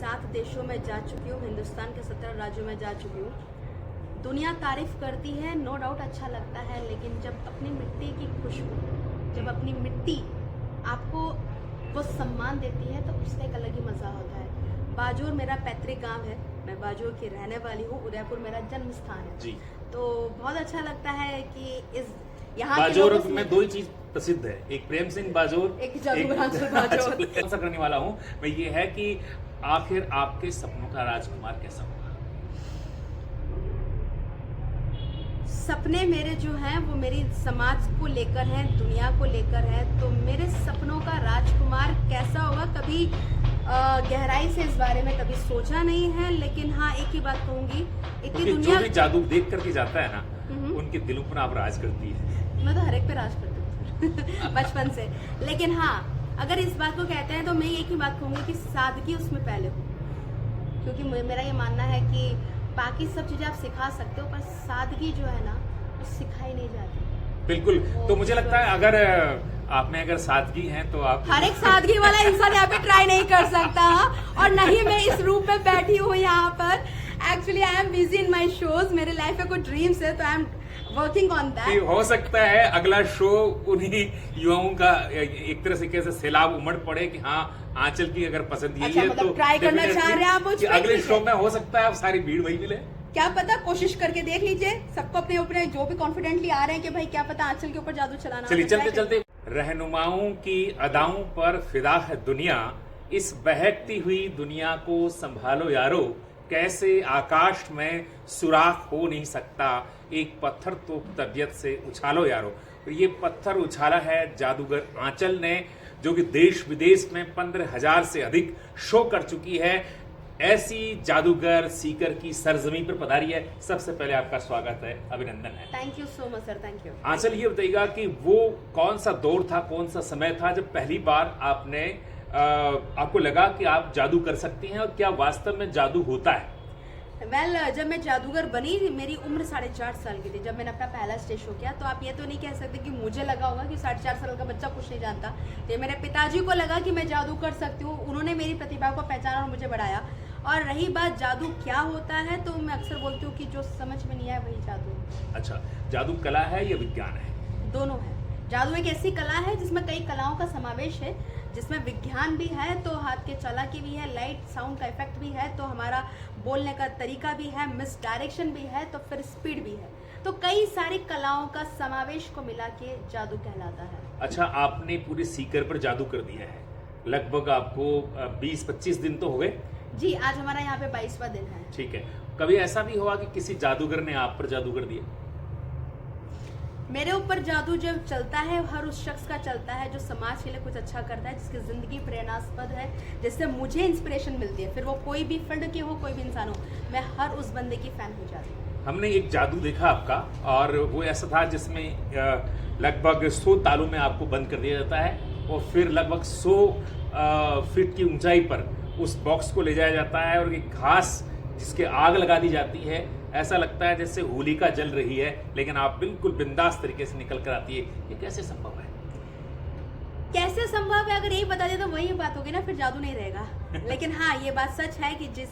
7 देशों में जा चुकी हूँ, हिंदुस्तान के 17 राज्यों में जा चुकी हूँ। दुनिया तारीफ करती है, नो डाउट अच्छा लगता है, लेकिन जब अपनी मिट्टी की खुशबू, जब अपनी मिट्टी आपको वो सम्मान देती है तो उसका एक अलग ही मज़ा होता है। बाजूर मेरा पैतृक गांव है, मैं बाजूर की रहने वाली हूँ, उदयपुर मेरा जन्म स्थान है जी। तो बहुत अच्छा लगता है कि इस यहाँ बाजौर में दो ही चीज प्रसिद्ध है, एक प्रेम सिंह बाजौर, एक जादूगर बाजौर। ऐसा करने वाला हूँ मैं, ये है कि आखिर आपके सपनों का राजकुमार कैसा होगा? सपने मेरे जो हैं वो मेरी समाज को लेकर हैं, दुनिया को लेकर है। तो मेरे सपनों का राजकुमार कैसा होगा, कभी गहराई से इस बारे में कभी सोचा नहीं है, लेकिन हाँ एक ही बात कहूंगी, इतनी दुनिया जो भी जादू देख करके जाता है ना, उनके दिलों पर आप राज करती है। मैं तो हर एक पे राज करती हूँ बचपन से। लेकिन हाँ अगर इस बात को कहते हैं तो मैं एक ही बात कहूंगी कि सादगी उसमें पहले हो, क्योंकि मेरा ये मानना है कि बाकी सब चीजें आप सिखा सकते हो पर सादगी जो है ना वो सिखाई नहीं जाती। बिल्कुल। तो मुझे लगता है अगर आप में अगर सादगी है तो आप हर एक सादगी वाला इंसान यहाँ पे ट्राई नहीं कर सकता। और नहीं मैं इस रूप में बैठी हूँ यहाँ पर, actually I am busy in my shows, मेरे लाइफ में कुछ ड्रीम्स है तो I am working on that. हो सकता है अगला शो उन्हीं युवाओं का एक तरह से कैसे सैलाब उमड़ पड़े कि हाँ आंचल की अगर पसंद यही अच्छा, है मतलब तो ट्राई करना चाह रहे हैं आप मुझ पे? अगले शो में हो सकता है आप सारी भीड़ वही मिले, क्या पता, कोशिश करके देख लीजिए। सबको अपने अपने जो भी कॉन्फिडेंटली आ रहे हैं कि भाई क्या पता आंचल के ऊपर जादू चलाना। चलिए चलते चलते रहनुमाओं की अदाओं पर फिदा है दुनिया, इस बहकती हुई दुनिया को संभालो यारो, कैसे आकाश में सुराख हो नहीं सकता, एक पत्थर तो तबीयत से उछालो यारो। तो ये पत्थर उछाला है जादूगर आंचल ने, जो कि देश विदेश में 15,000 से अधिक शो कर चुकी है। ऐसी जादूगर सीकर की सरजमी पर पधारी है। सबसे पहले आपका स्वागत है, अभिनंदन है। Thank you so much sir, thank you. Aanchal ये बताइएगा कि वो कौन सा दौर था, कौन सा समय था जब पहली बार आपको लगा कि आप जादू कर सकती हैं, और क्या वास्तव में जादू होता है? जब मैं जादूगर बनी मेरी उम्र 4.5 साल की थी, जब मैंने अपना पहला स्टेज शो किया। तो आप ये तो नहीं कह सकते कि मुझे लगा होगा कि 4.5 साल का बच्चा कुछ नहीं जानता। तो मेरे पिताजी को लगा कि मैं जादू कर सकती हूँ, उन्होंने मेरी प्रतिभा को पहचाना और मुझे बढ़ाया। और रही बात जादू क्या होता है, तो मैं अक्सर बोलती हूँ कि जो समझ में नहीं आया वही जादू है। अच्छा, जादू कला है या विज्ञान है? दोनों है। जादू एक ऐसी कला है जिसमें कई कलाओं का समावेश है, जिसमें विज्ञान भी है, तो हाथ के चालाकी भी है, लाइट साउंड का इफेक्ट भी है, तो हमारा बोलने का तरीका भी है, मिस डायरेक्शन भी है, तो फिर स्पीड भी है। तो कई सारी कलाओं का समावेश को मिला के जादू कहलाता है। अच्छा, आपने पूरे सीकर पर जादू कर दिया है, लगभग आपको 20-25 दिन तो हो गए जी। आज हमारा यहाँ पे 22वां दिन है। ठीक है। कभी ऐसा भी हुआ कि किसी जादूगर ने आप पर जादू कर दिया? मेरे ऊपर जादू जब चलता है हर उस शख्स का चलता है जो समाज के लिए कुछ अच्छा करता है, जिसकी जिंदगी प्रेरणास्पद है, जिससे मुझे इंस्पिरेशन मिलती है, फिर वो कोई भी फील्ड की हो, कोई भी इंसान हो, मैं हर उस बंदे की फैन हो जाती हूँ। हमने एक जादू देखा आपका, और वो ऐसा था जिसमें लगभग 100 तालों में आपको बंद कर दिया जाता है, और फिर लगभग 100 फीट की ऊंचाई पर उस बॉक्स को ले जाया जाता है, और एक घास जिसके आग लगा दी जाती है। ऐसा लगता है जैसे होलिका जल रही है, लेकिन आप बिल्कुल बिंदास तरीके से निकल कर आती है। ये कैसे संभव है? कैसे संभव है, अगर यही बता दे तो वही बात होगी ना, फिर जादू नहीं रहेगा। लेकिन हाँ ये बात सच है कि जिस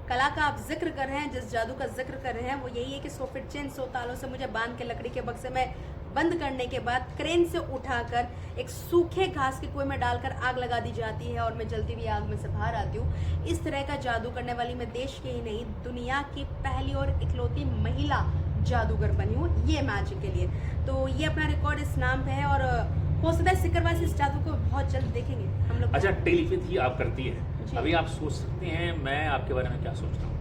कला का आप जिक्र कर रहे हैं, जिस जादू का जिक्र कर रहे हैं, वो यही है कि 100 फीट चेन 100 तालों से मुझे बांध के लकड़ी के बक्से में बंद करने के बाद क्रेन से उठाकर एक सूखे घास के कुएं में डालकर आग लगा दी जाती है, और मैं जलती हुई आग में से बाहर आती हूँ। इस तरह का जादू करने वाली मैं देश की ही नहीं, दुनिया की पहली और इकलौती महिला जादूगर बनी हूँ ये मैजिक के लिए। तो ये अपना रिकॉर्ड इस नाम पे है, और हो सकता है सिकरवासी इस जादू को बहुत जल्द देखेंगे हम लोग। अच्छा, टेलीपैथी आप करती है, अभी आप सोच सकते हैं मैं आपके बारे में क्या सोच रहा हूँ?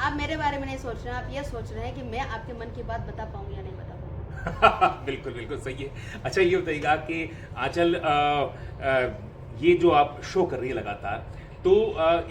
आप मेरे बारे में नहीं सोच रहे हैं, आप ये सोच रहे हैं कि मैं आपके मन की बात बता पाऊंगी या नहीं बता पाऊंगी। बिल्कुल बिल्कुल सही है। अच्छा, ये बताइएगा कि आंचल ये जो आप शो कर रही है लगातार, तो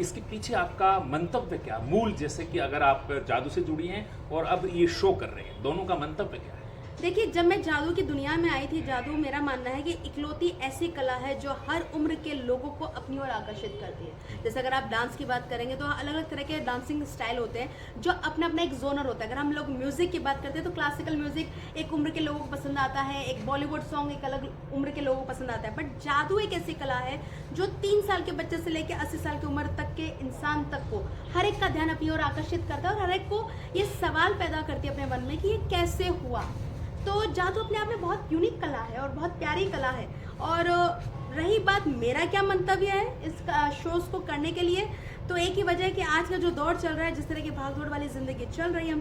इसके पीछे आपका मंतव्य क्या, मूल, जैसे कि अगर आप जादू से जुड़ी हैं और अब ये शो कर रहे हैं, दोनों का मंतव्य क्या है? देखिए, जब मैं जादू की दुनिया में आई थी, जादू मेरा मानना है कि इकलौती ऐसी कला है जो हर उम्र के लोगों को अपनी ओर आकर्षित करती है। जैसे अगर आप डांस की बात करेंगे तो अलग अलग तरह के डांसिंग स्टाइल होते हैं जो अपना अपना एक जोनर होता है। अगर हम लोग म्यूजिक की बात करते हैं तो क्लासिकल म्यूजिक एक उम्र के लोगों को पसंद आता है, एक बॉलीवुड सॉन्ग एक अलग उम्र के लोगों को पसंद आता है। बट जादू एक ऐसी कला है जो 3 साल के बच्चे से लेकर 80 साल की उम्र तक के इंसान तक को, हर एक का ध्यान अपनी ओर आकर्षित करता है और हर एक को ये सवाल पैदा करती है अपने मन में कि ये कैसे हुआ। तो जादू अपने आप में बहुत यूनिक कला है और बहुत प्यारी कला है। और रही बात मेरा क्या मंतव्य है इस शोज को करने के लिए, तो एक ही वजह है कि आज का जो दौर चल रहा है, जिस तरह की भागदौड़ वाली ज़िंदगी चल रही है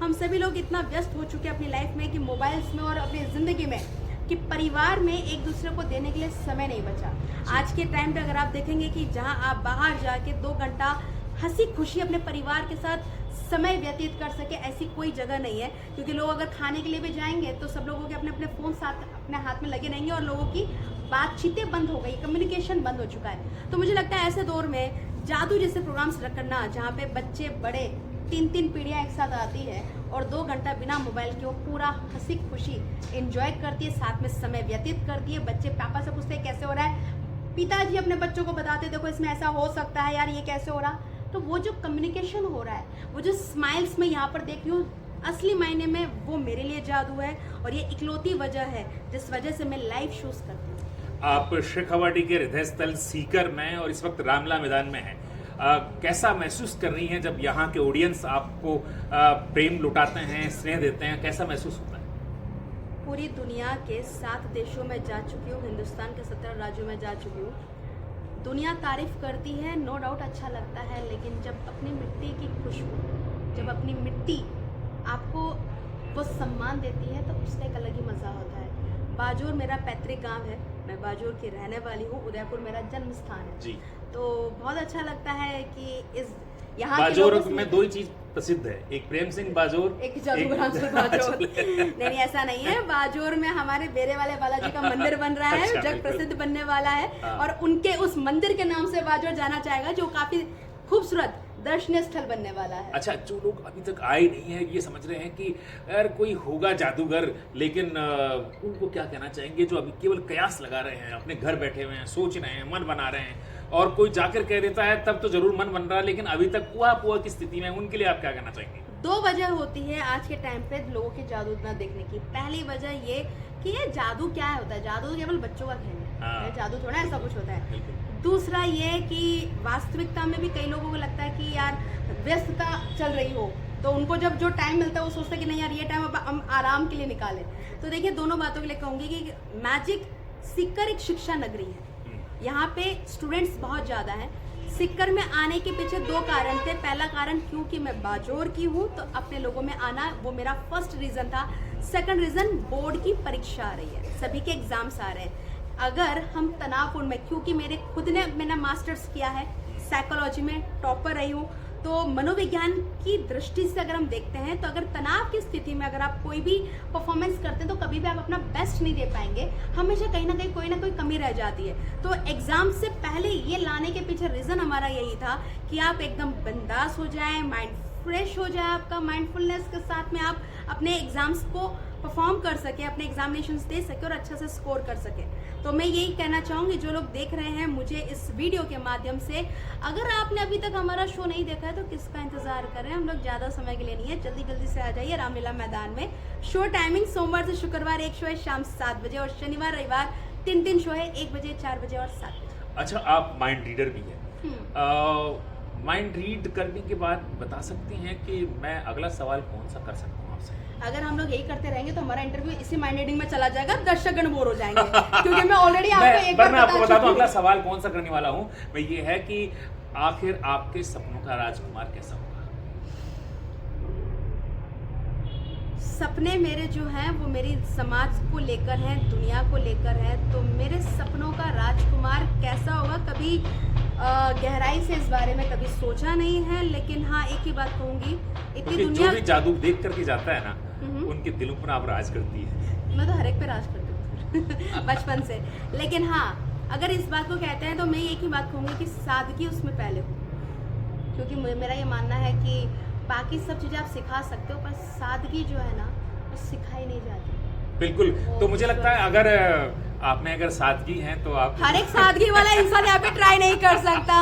हम सभी लोग इतना व्यस्त हो चुके हैं अपनी लाइफ में कि मोबाइल्स में और अपनी ज़िंदगी में, कि परिवार में एक दूसरे को देने के लिए समय नहीं बचा। आज के टाइम पे अगर आप देखेंगे कि जहां आप बाहर जाके 2 घंटा हंसी खुशी अपने परिवार के साथ समय व्यतीत कर सके, ऐसी कोई जगह नहीं है। क्योंकि लोग अगर खाने के लिए भी जाएंगे तो सब लोगों के अपने अपने फ़ोन साथ अपने हाथ में लगे रहेंगे और लोगों की बातचीतें बंद हो गई, कम्युनिकेशन बंद हो चुका है। तो मुझे लगता है ऐसे दौर में जादू जैसे प्रोग्राम्स करना, जहाँ पे बच्चे बड़े 3-3 पीढ़ियाँ एक साथ आती है और 2 घंटा बिना मोबाइल के वो पूरा हंसी खुशी एंजॉय करती है, साथ में समय व्यतीत करती है। बच्चे पापा से पूछते हैं कैसे हो रहा है, पिताजी अपने बच्चों को बताते देखो इसमें ऐसा हो सकता है यार, ये कैसे हो रहा। तो वो जो कम्युनिकेशन हो रहा है, वो जो स्माइल्स में यहाँ पर देख रही हूँ, असली मायने में वो मेरे लिए जादू है। और ये इकलौती वजह है जिस वजह से मैं लाइव शोज करती हूँ। आप शेखावाटी के हृदय स्थल सीकर में और इस वक्त रामला मैदान में हैं। कैसा महसूस कर रही हैं जब यहाँ के ऑडियंस आपको प्रेम लुटाते हैं, स्नेह देते हैं, कैसा महसूस होता है? पूरी दुनिया के 7 देशों में जा चुकी हूँ, हिंदुस्तान के 17 राज्यों में जा चुकी हूँ। दुनिया तारीफ करती है, नो डाउट अच्छा लगता है, लेकिन जब अपनी मिट्टी की खुशबू, जब अपनी मिट्टी आपको वो सम्मान देती है तो उसका एक अलग ही मज़ा होता है। बाजूर मेरा पैतृक गांव है, मैं बाजूर की रहने वाली हूँ, उदयपुर मेरा जन्म स्थान है जी। तो बहुत अच्छा लगता है कि इस यहाँ बाजोर में 2 ही चीज प्रसिद्ध है, एक प्रेम सिंह बाजोर, एक जादूगर बाजोर। नहीं ऐसा नहीं है, बाजोर में हमारे बेरे वाले बालाजी का मंदिर बन रहा है, अच्छा, जग प्रसिद्ध बनने वाला है और उनके उस मंदिर के नाम से बाजोर जाना चाहेगा, जो काफी खूबसूरत दर्शनीय स्थल बनने वाला है। अच्छा, जो लोग अभी तक आए नहीं है ये समझ रहे हैं कि यार कोई होगा जादूगर, लेकिन उनको क्या कहना चाहेंगे जो अभी केवल कयास लगा रहे हैं, अपने घर बैठे हुए हैं, सोच रहे हैं, मन बना रहे हैं, और कोई जाकर कह देता है तब तो जरूर मन बन रहा है, लेकिन अभी तक पुआ की स्थिति में, उनके लिए आप क्या कहना चाहेंगे? 2 वजह होती है आज के टाइम पे लोगों के जादू न देखने की। पहली वजह ये कि ये जादू क्या होता है, जादू केवल बच्चों का खेल है, जादू थोड़ा ऐसा कुछ होता है। दूसरा ये कि वास्तविकता में भी कई लोगों को लगता है कि यार व्यस्तता चल रही हो, तो उनको जब जो टाइम मिलता है वो सोचते हैं कि नहीं यार ये टाइम अब हम आराम के लिए निकालें। तो देखिए, दोनों बातों के लिए कहूँगी कि मैजिक सीकर एक शिक्षा नगरी है, यहाँ पे स्टूडेंट्स बहुत ज़्यादा हैं। सीकर में आने के पीछे 2 कारण थे। पहला कारण क्योंकि मैं बाजोर की हूँ तो अपने लोगों में आना, वो मेरा फर्स्ट रीज़न था। सेकंड रीज़न, बोर्ड की परीक्षा आ रही है, सभी के एग्जाम्स आ रहे हैं। अगर हम तनावपूर्ण में, क्योंकि मैंने मास्टर्स किया है साइकोलॉजी में, टॉपर रही हूँ, तो मनोविज्ञान की दृष्टि से अगर हम देखते हैं तो अगर तनाव की स्थिति में अगर आप कोई भी परफॉर्मेंस करते हैं तो कभी भी आप अपना बेस्ट नहीं दे पाएंगे, हमेशा कहीं ना कोई कमी रह जाती है। तो एग्जाम से पहले ये लाने के पीछे रीज़न हमारा यही था कि आप एकदम बिंदास हो जाएं, माइंड फ्रेश हो जाए आपका, माइंडफुलनेस के साथ में आप अपने एग्जाम्स को परफॉर्म कर सके, अपने एग्जामिनेशंस दे सके और अच्छा से स्कोर कर सके। तो मैं यही कहना चाहूँगी जो लोग देख रहे हैं मुझे इस वीडियो के माध्यम से, अगर आपने अभी तक हमारा शो नहीं देखा है तो किसका इंतजार कर रहे हैं। हम लोग ज़्यादा समय के लिए नहीं है, जल्दी से आ जाइए रामलीला मैदान में। शो टाइमिंग सोमवार से शुक्रवार 1 शो है शाम 7 बजे और शनिवार रविवार 3 शो है, 1 बजे, 4 बजे और 7 बजे। अच्छा, आप माइंड रीडर भी हैं, माइंड रीड करने के बाद बता सकती हैं कि मैं अगला सवाल कौन सा कर सकता हूँ आपसे? अगर हम लोग यही करते रहेंगे तो हमारा इंटरव्यू इसी माइंड रीडिंग में चला जाएगा, दर्शकगण बोर हो जाएंगे। क्योंकि मैं ऑलरेडी आपको एक बार आपको बता दूं अगला सवाल कौन सा करने वाला हूँ मैं, ये है कि आखिर आपके सपनों का राजकुमार कैसा होगा? सपने मेरे जो हैं वो मेरी समाज को लेकर हैं, दुनिया को लेकर है। तो मेरे सपनों का राजकुमार कैसा होगा, कभी गहराई से इस बारे में कभी सोचा नहीं है, लेकिन हाँ एक ही बात कहूँगी, इतनी दुनिया जो भी जादू देख करके जाता है ना, उनके दिलों पर आप राज करती है। मैं तो हर एक पे राज करती हूँ बचपन से। लेकिन हाँ, अगर इस बात को कहते हैं तो मैं एक ही बात कहूँगी कि सादगी उसमें पहले हो, क्योंकि मेरा ये मानना है कि बाकी सब चीज़ें आप सिखा सकते हो पर सादगी जो है ना वो सिखाई नहीं जाती। बिल्कुल। तो मुझे लगता है अगर सादगी है तो आप हर एक सादगी वाला इंसान यहाँ पे ट्राई नहीं कर सकता,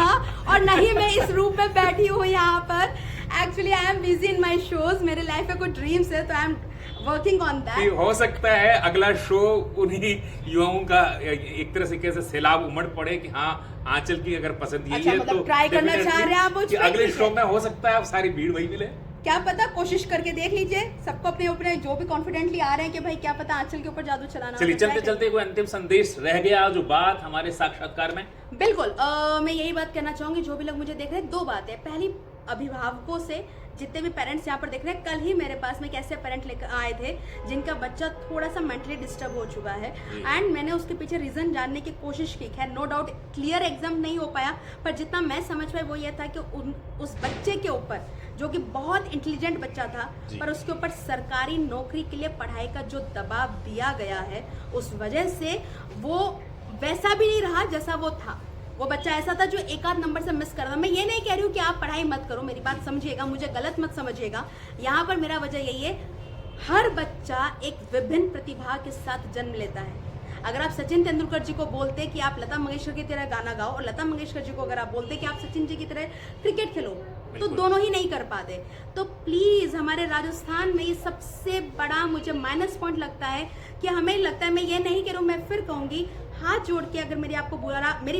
और नहीं मैं इस रूप में बैठी हूँ यहाँ पर। Actually I am busy in my shows, मेरे लाइफ में कुछ ड्रीम्स है तो आई एम वर्किंग ऑन कि दैट। हो सकता है अगला शो उन्हीं युवाओं का एक तरह से कैसे सैलाब उमड़ पड़े कि हाँ आंचल की अगर पसंद यही अच्छा, है मतलब तो try करना definitely चाह रहे हैं आप मुझ कि पे? अगले ठीक शो है। में हो सकता है आप सारी भीड़ वही मिले। क्या पता, कोशिश करके देख लीजिए। सबको अपने अपने जो भी कॉन्फिडेंटली आ रहे हैं कि भाई क्या पता आंचल के ऊपर जादू चलाना हो चलिए तो try चलते करें। चलते कोई अंतिम संदेश रह गया जो बात हमारे साक्षात्कार में। बिल्कुल, मैं यही बात कहना चाहूंगी, जो भी लोग मुझे देख रहे हैं, दो बातें। पहली, अभिभावकों से, जितने भी पेरेंट्स यहाँ पर देख रहे हैं, कल ही मेरे पास में एक ऐसे पेरेंट लेकर आए थे जिनका बच्चा थोड़ा सा मेंटली डिस्टर्ब हो चुका है एंड मैंने उसके पीछे रीजन जानने की कोशिश की। खैर नो डाउट क्लियर एग्जाम नहीं हो पाया, पर जितना मैं समझ पाई वो ये था कि उस बच्चे के ऊपर, जो कि बहुत इंटेलिजेंट बच्चा था, पर उसके ऊपर सरकारी नौकरी के लिए पढ़ाई का जो दबाव दिया गया है, उस वजह से वो वैसा भी नहीं रहा जैसा वो था। वो बच्चा ऐसा था जो एक आध नंबर से मिस कर रहा था। मैं ये नहीं कह रही हूँ कि आप पढ़ाई मत करो, मेरी बात समझिएगा, मुझे गलत मत समझिएगा। यहाँ पर मेरा वजह यही है, हर बच्चा एक विभिन्न प्रतिभा के साथ जन्म लेता है। अगर आप सचिन तेंदुलकर जी को बोलते कि आप लता मंगेशकर की तरह गाना गाओ, और लता मंगेशकर जी को अगर आप बोलते कि आप सचिन जी की तरह क्रिकेट खेलो, तो दोनों ही नहीं कर पाते। तो प्लीज, हमारे राजस्थान में ये सबसे बड़ा मुझे माइनस पॉइंट लगता है कि हमें लगता है, मैं ये नहीं कह रहा हूँ, मैं फिर कहूंगी, हाथ जोड़ के अगर मेरी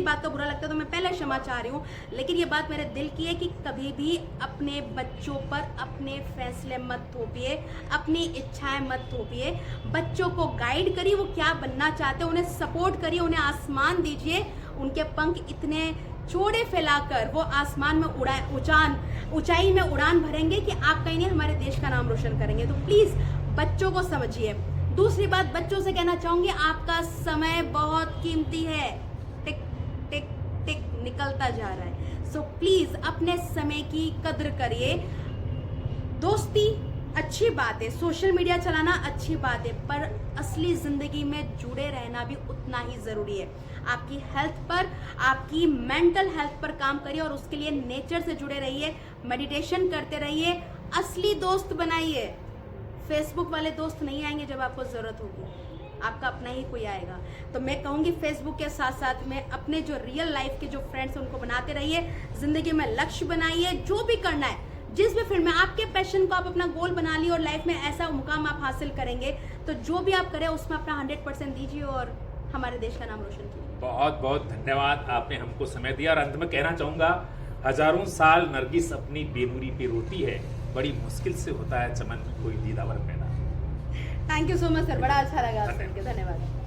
बात का बुरा लगता है तो मैं पहले क्षमा चाह रही हूँ, लेकिन ये बात मेरे दिल की है कि कभी भी अपने बच्चों पर अपने फैसले मत थोपिए, अपनी इच्छाएं मत थोपिए। बच्चों को गाइड करिए, वो क्या बनना चाहते हैं, उन्हें सपोर्ट करिए, उन्हें आसमान दीजिए। उनके पंख इतने चौड़े फैलाकर वो आसमान में ऊंचाई में उड़ान भरेंगे कि आप कहीं नहीं हमारे देश का नाम रोशन करेंगे। तो प्लीज बच्चों को समझिए। दूसरी बात, बच्चों से कहना चाहूंगी, आपका समय बहुत कीमती है, टिक टिक टिक निकलता जा रहा है। सो प्लीज अपने समय की कद्र करिए। दोस्ती अच्छी बात है, सोशल मीडिया चलाना अच्छी बात है, पर असली जिंदगी में जुड़े रहना भी उतना ही जरूरी है। आपकी हेल्थ पर, आपकी मेंटल हेल्थ पर काम करिए और उसके लिए नेचर से जुड़े रहिए, मेडिटेशन करते रहिए, असली दोस्त बनाइए। फेसबुक वाले दोस्त नहीं आएंगे जब आपको जरूरत होगी, आपका अपना ही कोई आएगा। तो मैं कहूंगी फेसबुक के साथ साथ में अपने जो रियल लाइफ के जो फ्रेंड्स उनको बनाते रहिए, जिंदगी में लक्ष्य बनाइए। जो भी करना है, जिस भी फील्ड में आपके पैशन को आप अपना गोल बना लिए और लाइफ में ऐसा मुकाम आप हासिल करेंगे, तो जो भी आप करें उसमें अपना 100% दीजिए और हमारे देश का नाम रोशन कीजिए। बहुत बहुत धन्यवाद, आपने हमको समय दिया। और अंत में कहना चाहूंगा, हजारों साल नरगिस अपनी बेनूरी पे रोती है, बड़ी मुश्किल से होता है चमन कोई दीदावर पैदा। Thank you so much sir, बड़ा अच्छा लगा सुन के, धन्यवाद।